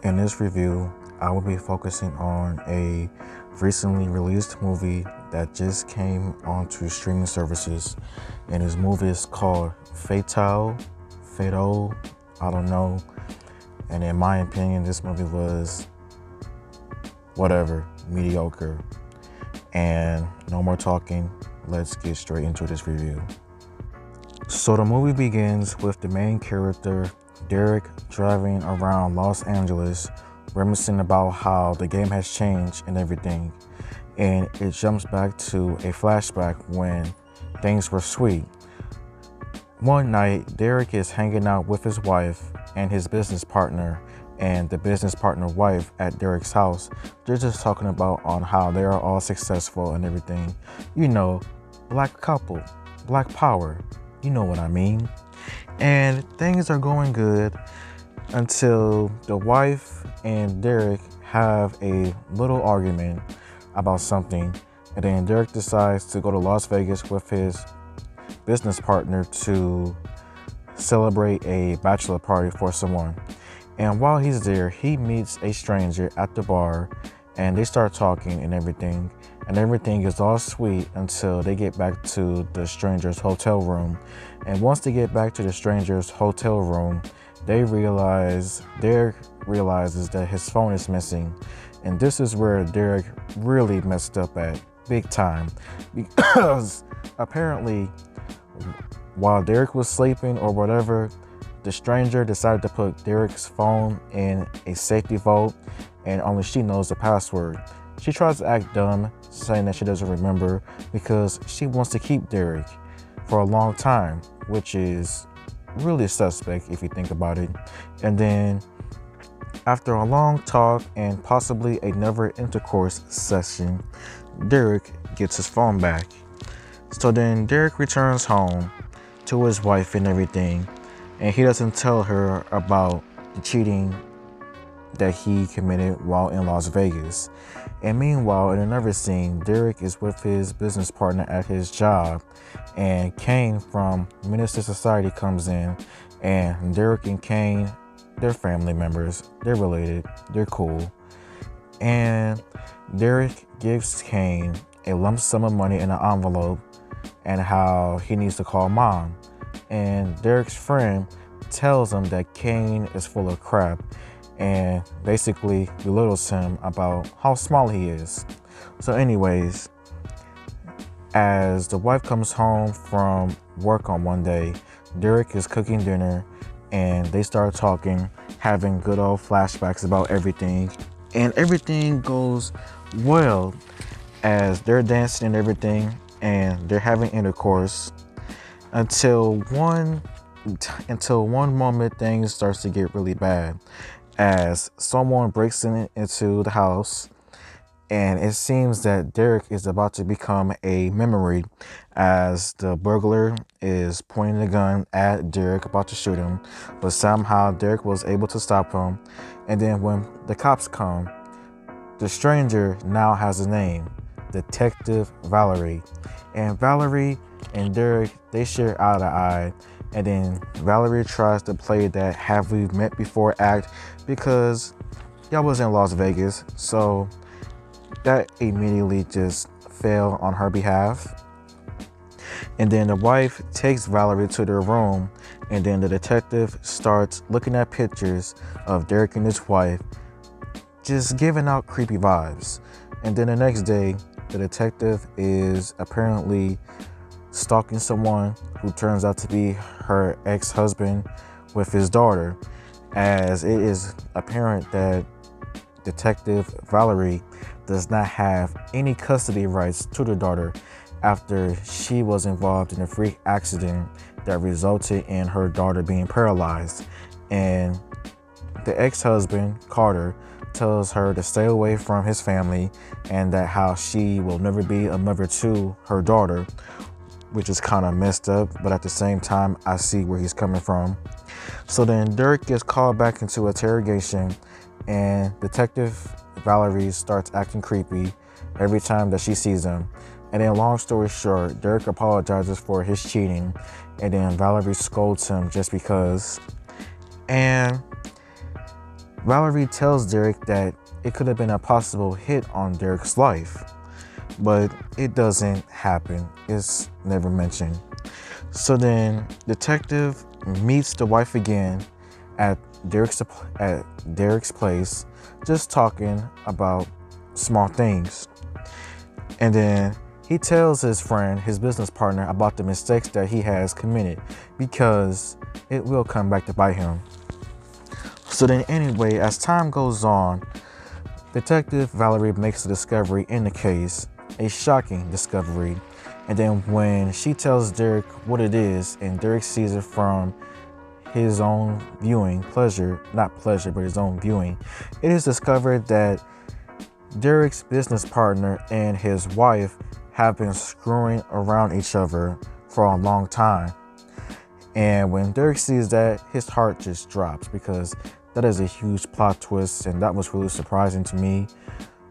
In this review, I will be focusing on a recently released movie that just came onto streaming services. And this movie is called FATALE, I don't know. And in my opinion, this movie was whatever, mediocre. And no more talking, let's get straight into this review. So the movie begins with the main character, Derek, driving around Los Angeles, reminiscing about how the game has changed and everything. And it jumps back to a flashback when things were sweet. One night, Derek is hanging out with his wife and his business partner and the business partner wife at Derek's house. They're just talking about on how they are all successful and everything. You know, black couple, black power, you know what I mean. And things are going good until the wife and Derek have a little argument about something. And then Derek decides to go to Las Vegas with his business partner to celebrate a bachelor party for someone. And while he's there, he meets a stranger at the bar and they start talking and everything. And everything is all sweet until they get back to the stranger's hotel room. And once they get back to the stranger's hotel room, Derek realizes that his phone is missing. And this is where Derek really messed up at big time, because apparently while Derek was sleeping or whatever, the stranger decided to put Derek's phone in a safety vault and only she knows the password. She tries to act dumb, saying that she doesn't remember because she wants to keep Derek for a long time, which is really suspect if you think about it. And then after a long talk and possibly another intercourse session, Derek gets his phone back. So then Derek returns home to his wife and everything, and he doesn't tell her about the cheating that he committed while in Las Vegas. And meanwhile, in another scene, Derek is with his business partner at his job, and Kane from Minister Society comes in, and Derek and Kane, they're family members, they're related, they're cool. And Derek gives Kane a lump sum of money in an envelope and how he needs to call mom. And Derek's friend tells him that Kane is full of crap and basically belittles him about how small he is. So anyways, as the wife comes home from work on one day, Derek is cooking dinner and they start talking, having good old flashbacks about everything. And everything goes well as they're dancing and everything and they're having intercourse until one moment things starts to get really bad as someone breaks into the house, and it seems that Derek is about to become a memory as the burglar is pointing the gun at Derek, about to shoot him, but somehow Derek was able to stop him. And then when the cops come, the stranger now has a name, Detective Valerie. And Valerie and Derek, they share eye to eye. And then Valerie tries to play that have we met before act because y'all was in Las Vegas. So that immediately just failed on her behalf. And then the wife takes Valerie to their room, and then the detective starts looking at pictures of Derek and his wife, just giving out creepy vibes. And then the next day, the detective is apparently stalking someone who turns out to be her ex-husband with his daughter, as it is apparent that Detective Valerie does not have any custody rights to the daughter after she was involved in a freak accident that resulted in her daughter being paralyzed. And the ex-husband, Carter, tells her to stay away from his family and that how she will never be a mother to her daughter, which is kind of messed up, but at the same time, I see where he's coming from. So then Derek gets called back into interrogation, and Detective Valerie starts acting creepy every time that she sees him. And then long story short, Derek apologizes for his cheating, and then Valerie scolds him just because. And Valerie tells Derek that it could have been a possible hit on Derek's life, but it doesn't happen. It's never mentioned. So then detective meets the wife again at Derek's place, just talking about small things. And then he tells his friend, his business partner, about the mistakes that he has committed, because it will come back to bite him. So then anyway, as time goes on, Detective Valerie makes a discovery in the case, a shocking discovery. And then when she tells Derek what it is, and Derek sees it from his own viewing, not pleasure, but his own viewing, it is discovered that Derek's business partner and his wife have been screwing around each other for a long time. And when Derek sees that, his heart just drops, because that is a huge plot twist, and that was really surprising to me.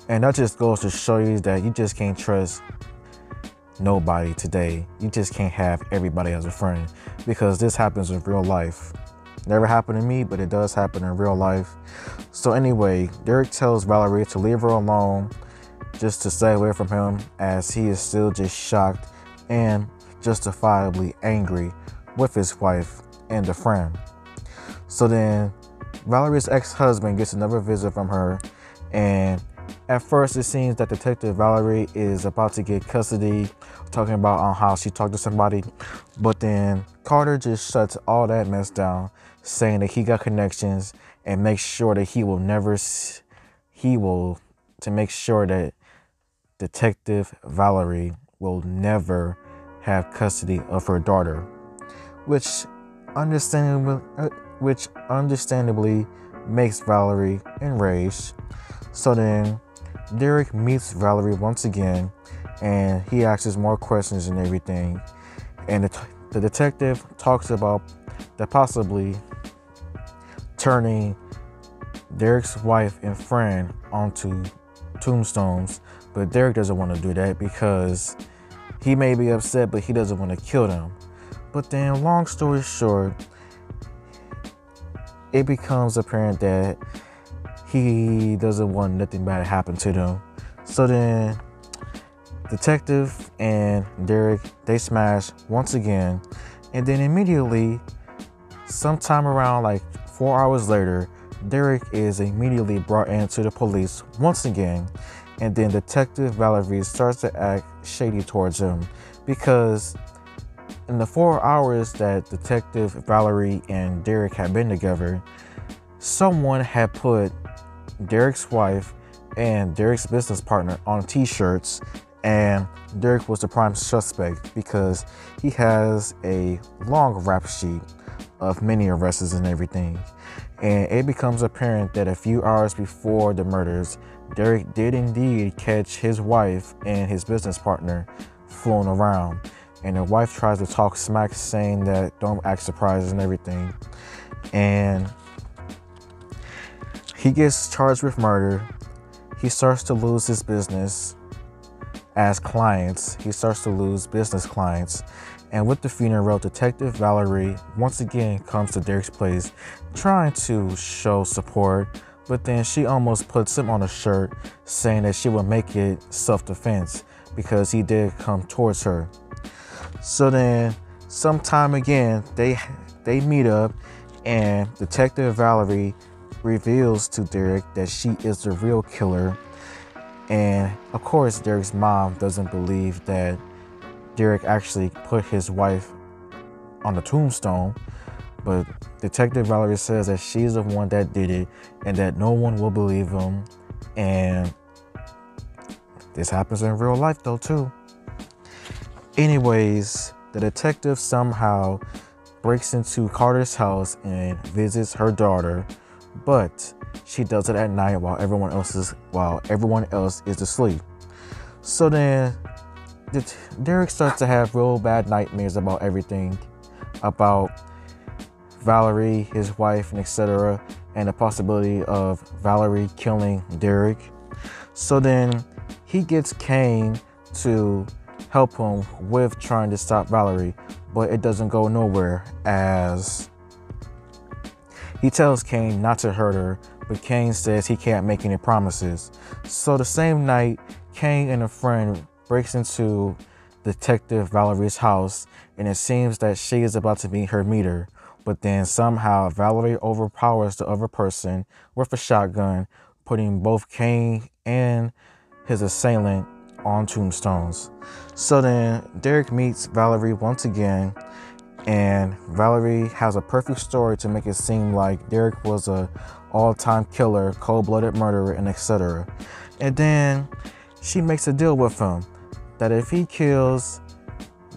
And that just goes to show you that you just can't trust nobody today. You just can't have everybody as a friend, because this happens in real life. Never happened to me, but it does happen in real life. So anyway, Derek tells Valerie to leave her alone, just to stay away from him, as he is still just shocked and justifiably angry with his wife and a friend. So then Valerie's ex-husband gets another visit from her, and at first it seems that Detective Valerie is about to get custody, talking about how she talked to somebody, but then Carter just shuts all that mess down, saying that he got connections and makes sure that to make sure that Detective Valerie will never have custody of her daughter, which understandably makes Valerie enraged. So then Derek meets Valerie once again, and he asks more questions and everything. And the detective talks about the possibly turning Derek's wife and friend onto tombstones, but Derek doesn't want to do that because he may be upset, but he doesn't want to kill them. But then, long story short, it becomes apparent that he doesn't want nothing bad to happen to them. So then Detective and Derek, they smash once again, and then immediately, sometime around like 4 hours later, Derek is immediately brought into the police once again, and then Detective Valerie starts to act shady towards him, because in the 4 hours that Detective Valerie and Derek had been together, someone had put Derek's wife and Derek's business partner on t-shirts, and Derek was the prime suspect because he has a long rap sheet of many arrests and everything. And it becomes apparent that a few hours before the murders, Derek did indeed catch his wife and his business partner fooling around. And the wife tries to talk smack, saying that don't act surprised and everything. And he gets charged with murder. He starts to lose his business as clients. He starts to lose business clients. And with the funeral, Detective Valerie once again comes to Derek's place, trying to show support, but then she almost puts him on a shirt, saying that she will make it self-defense because he did come towards her. So then, sometime again, they meet up, and Detective Valerie reveals to Derek that she is the real killer. And of course, Derek's mom doesn't believe that Derek actually put his wife on the tombstone, but Detective Valerie says that she's the one that did it and that no one will believe him. And this happens in real life though too. Anyways, the detective somehow breaks into Carter's house and visits her daughter, but she does it at night while everyone else is asleep. So then Derek starts to have real bad nightmares about everything, about Valerie, his wife, and etc., and the possibility of Valerie killing Derek. So then he gets Kane to help him with trying to stop Valerie, but it doesn't go nowhere, as he tells Kane not to hurt her, but Kane says he can't make any promises. So the same night, Kane and a friend breaks into Detective Valerie's house, and it seems that she is about to meet her meter. But then somehow Valerie overpowers the other person with a shotgun, putting both Kane and his assailant on tombstones. So then Derek meets Valerie once again, and Valerie has a perfect story to make it seem like Derek was a all-time killer, cold-blooded murderer, and etc. And then she makes a deal with him that if he kills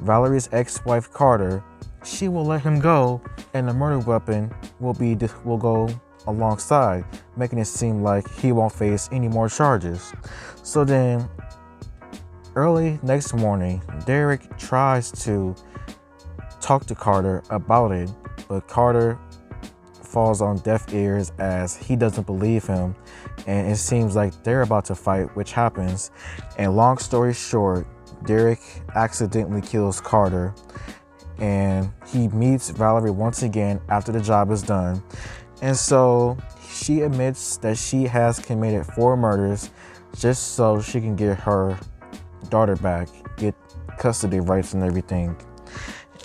Valerie's ex-wife Carter, she will let him go, and the murder weapon will go alongside, making it seem like he won't face any more charges. So then, early next morning, Derek tries to talk to Carter about it, but Carter falls on deaf ears as he doesn't believe him, and it seems like they're about to fight, which happens. And long story short, Derek accidentally kills Carter, and he meets Valerie once again after the job is done. And so she admits that she has committed 4 murders just so she can get her daughter back, get custody rights and everything.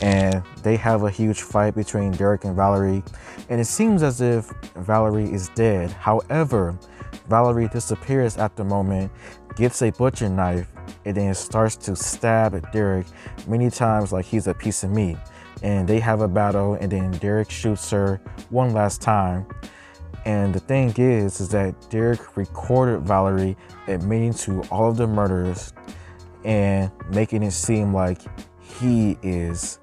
And they have a huge fight between Derek and Valerie, and it seems as if Valerie is dead. However, Valerie disappears at the moment, gets a butcher knife, and then starts to stab at Derek many times like he's a piece of meat. And they have a battle, and then Derek shoots her one last time. And the thing is that Derek recorded Valerie admitting to all of the murders and making it seem like he's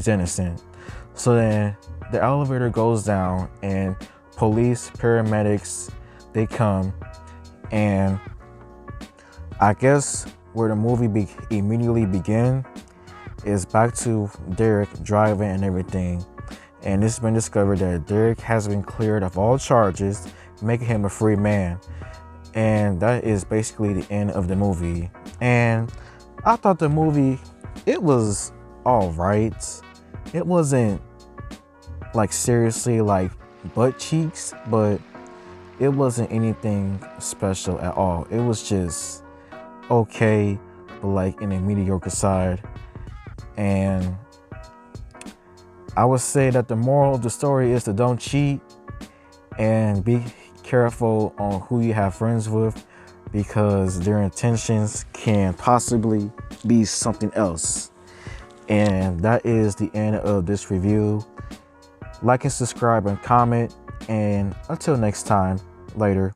innocent. So then the elevator goes down, and police, paramedics, they come, and I guess where the movie immediately begins is back to Derek driving and everything. And it's been discovered that Derek has been cleared of all charges, making him a free man. And that is basically the end of the movie. And I thought the movie, it was all right. It wasn't like seriously like butt cheeks, but it wasn't anything special at all. It was just okay, but like in a mediocre side. And I would say that the moral of the story is to don't cheat and be careful on who you have friends with, because their intentions can possibly be something else. And that is the end of this review. Like and subscribe and comment, and until next time, later.